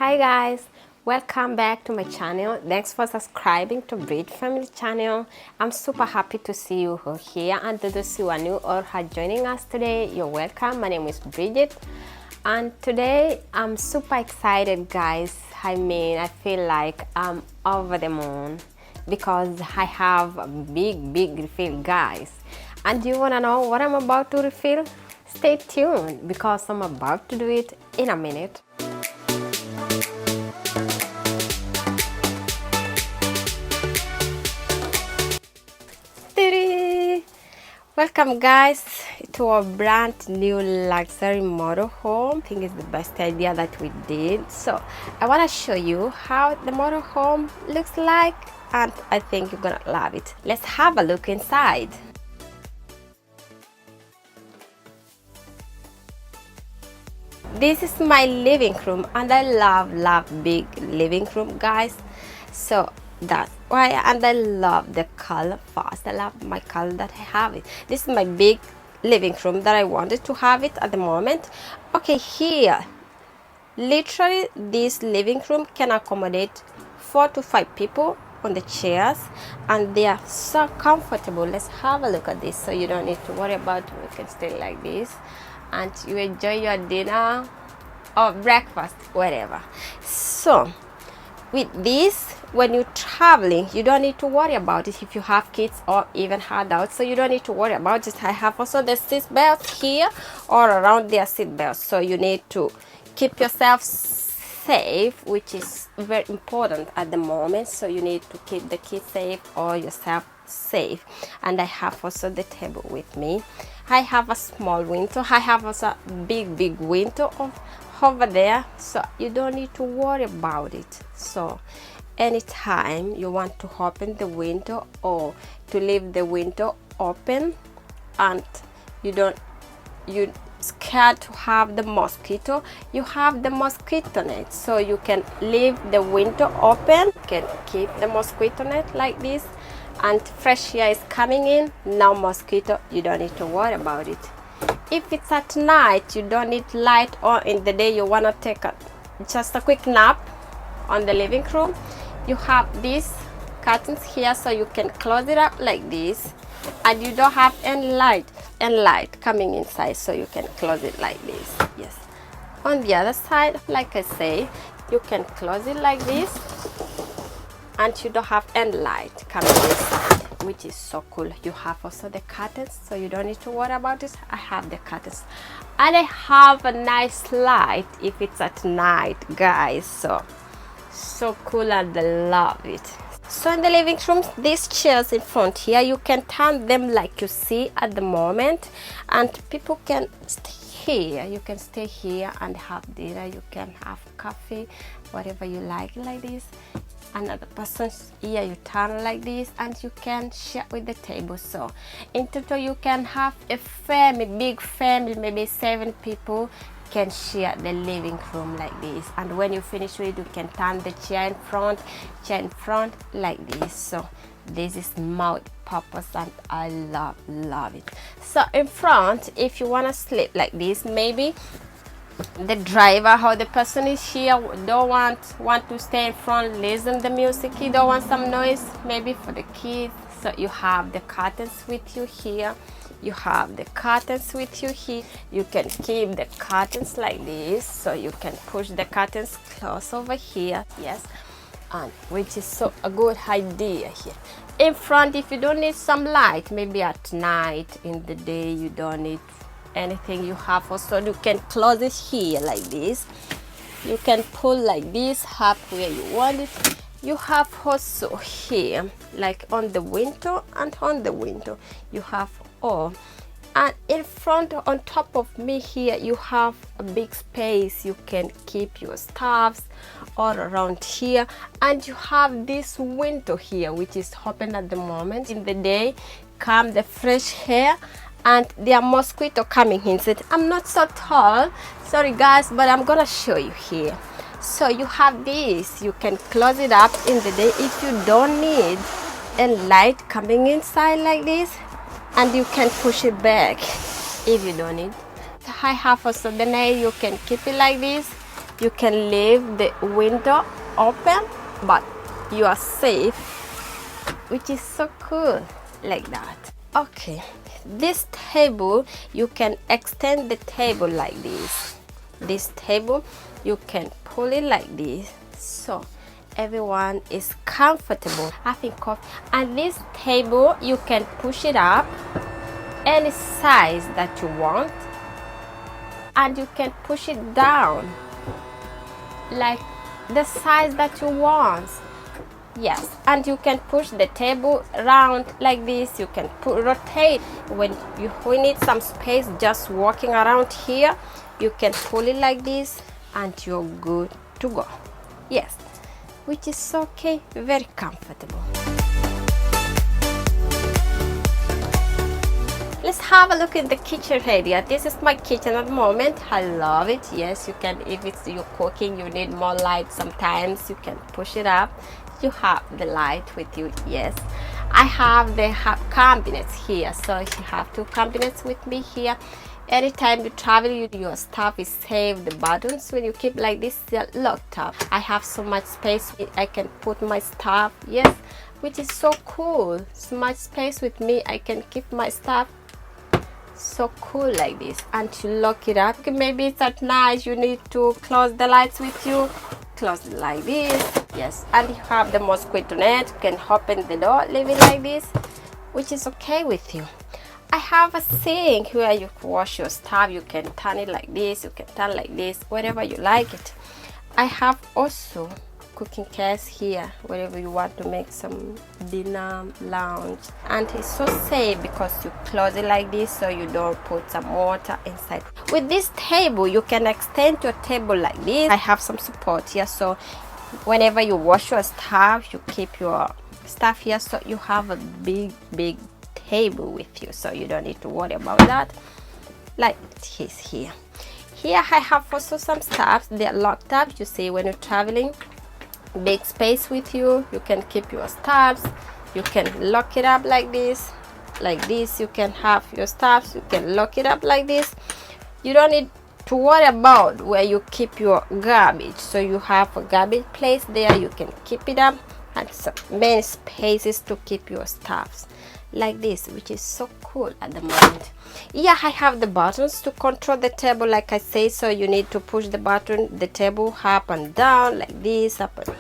Hi guys, welcome back to my channel. Thanks for subscribing to Brigy family channel. I'm super happy to see you here, and to those who are new or are joining us today, you're welcome. My name is Bridget, and today I'm super excited guys. I feel like I'm over the moon because I have a big refill guys. And you wanna know what I'm about to refill? Stay tuned because I'm about to do it in a minute. Welcome guys to our brand new luxury motorhome. I think it's the best idea that we did. So I want to show you how the motorhome looks like, and I think you're gonna love it. Let's have a look inside. This is my living room, and I love big living room guys. So that's why, and I love the color first. I love my color that I have it. This is my big living room that I wanted to have it at the moment. Okay, here literally this living room can accommodate 4 to 5 people on the chairs, and they are so comfortable. Let's have a look at this. So you don't need to worry about it. You can stay like this and you enjoy your dinner or breakfast, whatever. So with this, when you're traveling, you don't need to worry about it if you have kids or even adults. So you don't need to worry about it. I have also the seat belts here or around their seat belts. So you need to keep yourself safe, which is very important at the moment. So you need to keep the kids safe or yourself safe. And I have also the table with me. I have a small window. I have also a big window over there, so you don't need to worry about it. So anytime you want to open the window or to leave the window open and you scared to have the mosquito, you have the mosquito net, so you can leave the window open. You can keep the mosquito net like this, and fresh air is coming in. No mosquito, you don't need to worry about it. If it's at night, you don't need light, or in the day you want to take just a quick nap on the living room, you have these curtains here, so you can close it up like this, and you don't have any light coming inside, so you can close it like this. Yes, on the other side, like I say, you can close it like this, and you don't have any light coming inside, which is so cool. You have also the curtains, so you don't need to worry about this. I have the curtains, and I have a nice light if it's at night guys. So cool, and I love it. So in the living room, these chairs in front here, you can turn them like you see at the moment, and people can stay here. You can stay here and have dinner. You can have coffee, whatever you like this. Another person's here, you turn like this, and you can share with the table. So in total you can have a family, big family, maybe 7 people can share the living room like this. And when you finish with it, you can turn the chair in front like this. So this is multi-purpose, and I love it. So in front, if you want to sleep like this, maybe the driver or the person is here don't want to stay in front, listen the music, you don't want some noise, maybe for the kids. So you have the curtains with you here. You have the curtains with you here. You can keep the curtains like this, so you can push the curtains close over here. Yes, and which is so a good idea here. In front, if you don't need some light, maybe at night, in the day you don't need anything, you have also, you can close it here like this. You can pull like this up where you want it. You have also here, like on the window and on the window, you have all. And in front, on top of me here, you have a big space. You can keep your stuffs all around here, and you have this window here which is open at the moment. In the day come the fresh air, and there are mosquito coming inside. I'm not so tall, sorry guys, but I'm gonna show you here. So you have this, you can close it up in the day if you don't need a light coming inside like this, and you can push it back if you don't need. I have also the nail, you can keep it like this, You can leave the window open, but you are safe, which is so cool, like that. Okay, this table, you can extend the table like this. This table, you can pull it like this, so everyone is comfortable having coffee. And this table, you can push it up any size that you want, and you can push it down like the size that you want. Yes, and you can push the table around like this. You can rotate when you need some space just walking around here. You can pull it like this and you're good to go. Yes, which is okay, very comfortable. Let's have a look at the kitchen area. This is my kitchen at the moment. I love it. Yes, you can, if it's you cooking, you need more light sometimes, you can push it up. You have the light with you. Yes, I have the cabinets here, so you have two cabinets with me here. Anytime you travel, your stuff is safe. The buttons, when you keep like this, they're locked up. I have so much space I can put my stuff. Yes, which is so cool. So much space with me, I can keep my stuff. So cool like this. And to lock it up, maybe it's at night, you need to close the lights with you, close it like this. Yes, and you have the mosquito net. You can open the door, leave it like this, which is okay with you. I have a sink where you wash your stuff. You can turn it like this, you can turn like this, whatever you like it. I have also cooking case here, wherever you want to make some dinner, lounge. And it's so safe because you close it like this, so you don't put some water inside. With this table, you can extend your table like this. I have some support here, so whenever you wash your stuff, you keep your stuff here, so you have a big table with you, so you don't need to worry about that. Like this here. Here I have also some stuff. They're locked up. You see, when you're traveling, big space with you, you can keep your stuffs. You can lock it up like this. Like this, you can have your stuffs. You can lock it up like this. You don't need to worry about where you keep your garbage, so you have a garbage place there. You can keep it up, and some many spaces to keep your stuffs like this, which is so cool at the moment. Yeah, I have the buttons to control the table, like I say, so you need to push the button, the table up and down like this, up and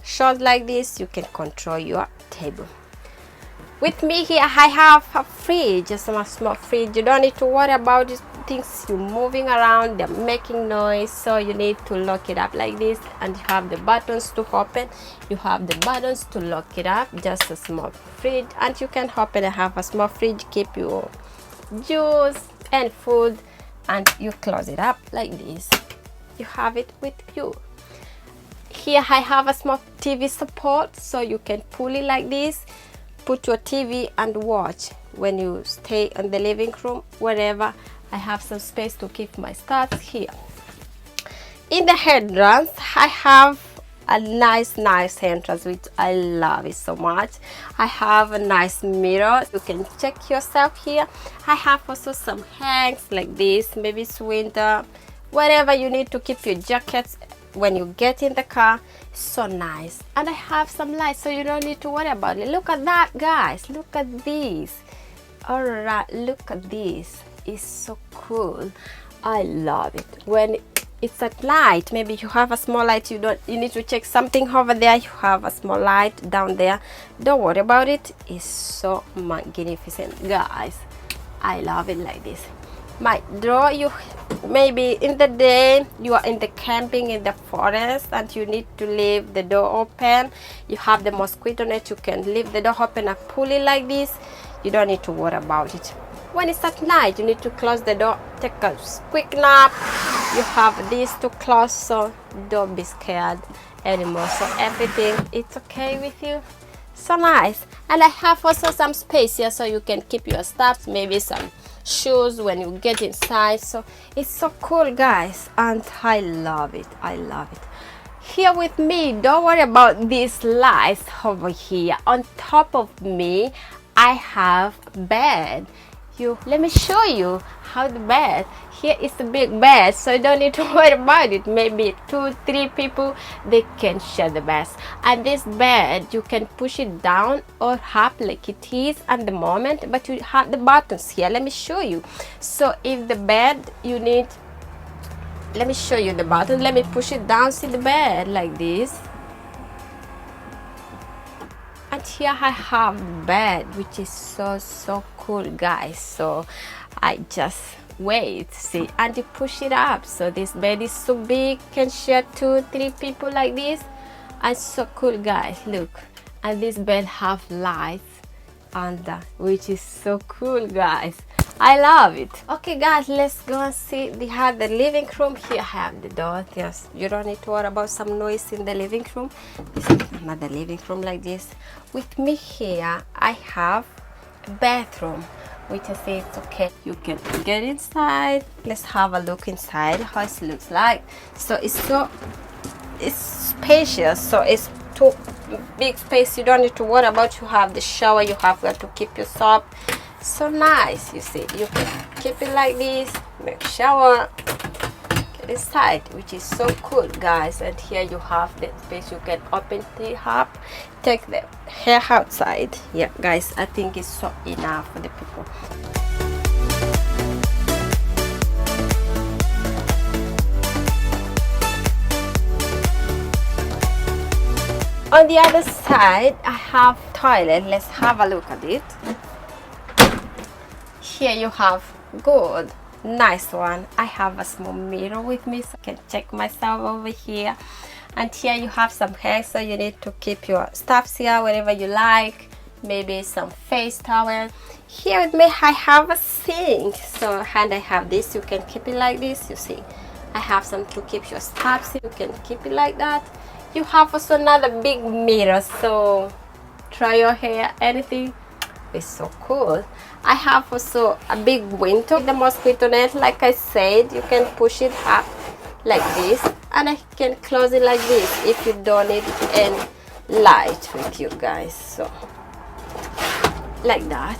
short like this. You can control your table. With me here, I have a fridge, just a small fridge. You don't need to worry about these things you moving around, they're making noise, so you need to lock it up like this. And you have the buttons to open, you have the buttons to lock it up. Just a small fridge, and you can open and have a small fridge, keep your juice and food, and you close it up like this. You have it with you. Here I have a small TV support, so you can pull it like this, put your TV and watch when you stay in the living room, wherever. I have some space to keep my stuff here. In the entrance, I have a nice entrance, which I love it so much. I have a nice mirror. You can check yourself here. I have also some hangs like this. Maybe it's winter, whatever you need to keep your jackets when you get in the car. So nice. And I have some lights, so you don't need to worry about it. Look at that, guys. Look at this. All right, look at this. It's so cool. I love it. When it's at night, maybe you have a small light, you need to check something over there, you have a small light down there, don't worry about it. It's so magnificent, guys. I love it like this. My drawer, you maybe in the day you are in the camping in the forest and you need to leave the door open. You have the mosquito net, you can leave the door open and pull it like this. You don't need to worry about it. When it's at night, you need to close the door, take a quick nap. You have this to close, so don't be scared anymore. So everything, it's okay with you. So nice. And I have also some space here, so you can keep your stuff, maybe some shoes when you get inside. So it's so cool, guys, and I love it. I love it. Here with me, don't worry about these lights over here. On top of me, I have bed. let me show you how the bed. Here is the big bed, so you don't need to worry about it. Maybe 2-3 people, they can share the bed. And this bed, you can push it down or up like it is at the moment, but you have the buttons here. Let me show you. So if the bed, you need, let me show you the button. Let me push it down, see the bed like this. And here I have the bed, which is so cool, guys. So I just wait, see, and you push it up. So this bed is so big, can share 2-3 people like this, and so cool, guys. Look, and this bed have lights under, which is so cool, guys. I love it. Okay, guys, let's go and see the living room. Here I have the door. Yes, you don't need to worry about some noise in the living room. This is another living room like this. With me here, I have a bathroom, which I say it's okay. You can get inside. Let's have a look inside how it looks like. So it's spacious. So it's too big space. You don't need to worry about. You have the shower. You have where to keep your soap. So nice, you see. You can keep it like this, make shower, get inside, which is so cool, guys. And here you have the space. You can open the up, take the hair outside. Yeah, guys, I think it's so enough for the people. On the other side, I have toilet. Let's have a look at it. Here you have good, nice one. I have a small mirror with me, so I can check myself over here. And here you have some hairs, so you need to keep your stuffs here wherever you like. Maybe some face towel. Here with me, I have a sink. So, and I have this. You can keep it like this. You see, I have some to keep your stuffs. You can keep it like that. You have also another big mirror, so try your hair, anything. It's so cool. I have also a big window with the mosquito net. Like I said, you can push it up like this, and I can close it like this if you don't need any light with you, guys. So like that.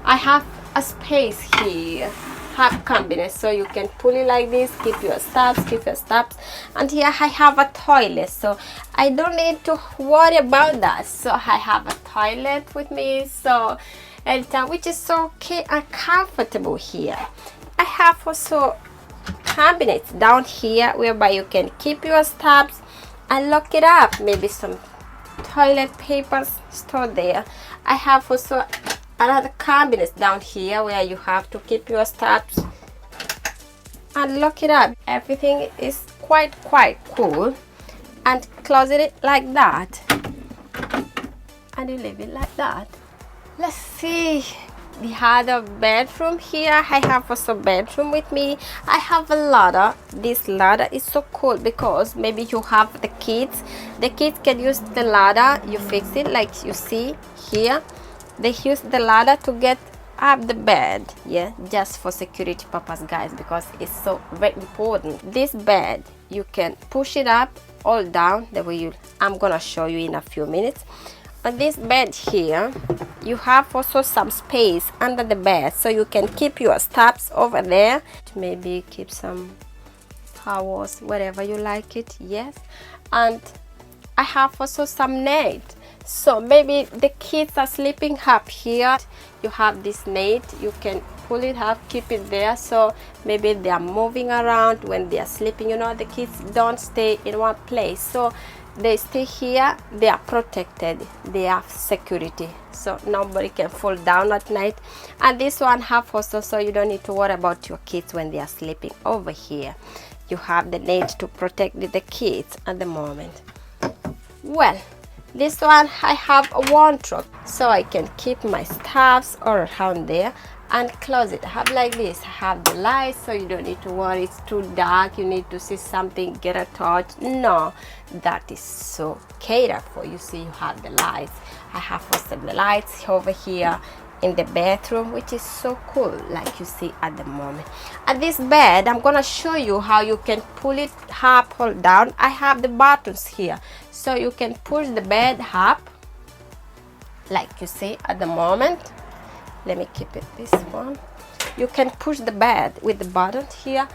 I have a space here, have cabinet, so you can pull it like this, keep your stuffs. And here I have a toilet, so I don't need to worry about that. So I have a toilet with me, so which is so okay and comfortable here. I have also cabinets down here whereby you can keep your stuffs and lock it up. Maybe some toilet papers stored there. I have also another cabinet down here where you have to keep your stuffs and lock it up. Everything is quite cool, and close it like that, and you leave it like that. Let's see the other bedroom. Here I have also bedroom with me. I have a ladder. This ladder is so cool because maybe you have the kids can use the ladder. You fix it like you see here. They use the ladder to get up the bed, yeah, just for security purpose, guys, because it's so very important. This bed, you can push it up or down the way I'm gonna show you in a few minutes. On this bed here, you have also some space under the bed, so you can keep your stuffs over there. Maybe keep some towels, whatever you like it, yes. And I have also some net. So maybe the kids are sleeping up here. You have this net, you can pull it up, keep it there. So maybe they are moving around when they are sleeping. You know, the kids don't stay in one place. So they stay here, they are protected, they have security, so nobody can fall down at night. And this one have also, so you don't need to worry about your kids when they are sleeping over here. You have the net to protect the kids at the moment. Well, this one I have a wardrobe, so I can keep my stuffs all around there and close it. I have like this. I have the lights, so you don't need to worry it's too dark, you need to see something, get a torch. No, that is so catered for. You see, you have the lights. I have also the lights over here in the bathroom, which is so cool, like you see at the moment. At this bed, I'm gonna show you how you can pull it up or down. I have the buttons here, so you can push the bed up like you see at the moment, let me keep it this one. You can push the bed with the button here,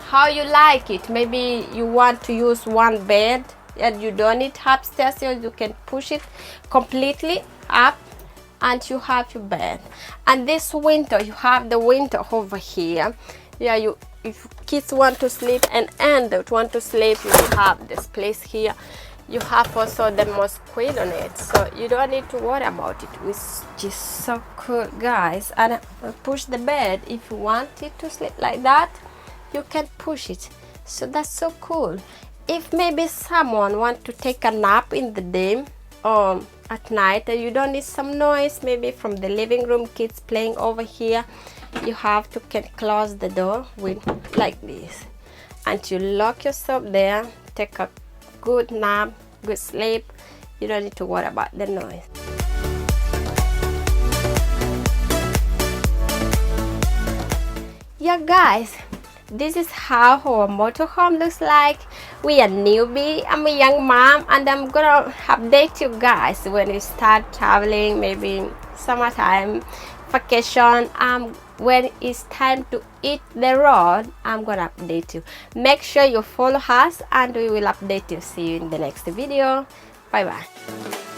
how you like it. Maybe you want to use one bed and you don't need upstairs, so you can push it completely up and you have your bed. And this window, you have the window over here. Yeah, if kids want to sleep and adults want to sleep, you have this place here. You have also the mosquito net, so you don't need to worry about it, which is just so cool, guys. And push the bed, if you want it to sleep like that, you can push it. So that's so cool. If maybe someone want to take a nap in the day or at night and you don't need some noise, maybe from the living room, kids playing over here, you have to can close the door with like this, and you lock yourself there, take a good nap, good sleep. You don't need to worry about the noise. Yeah, guys, this is how our motorhome looks like. We are newbie. I'm a young mom, and I'm gonna update you guys when you start traveling, maybe summertime, vacation, when it's time to hit the road. I'm gonna update you. Make sure you follow us and we will update you. See you in the next video. Bye bye.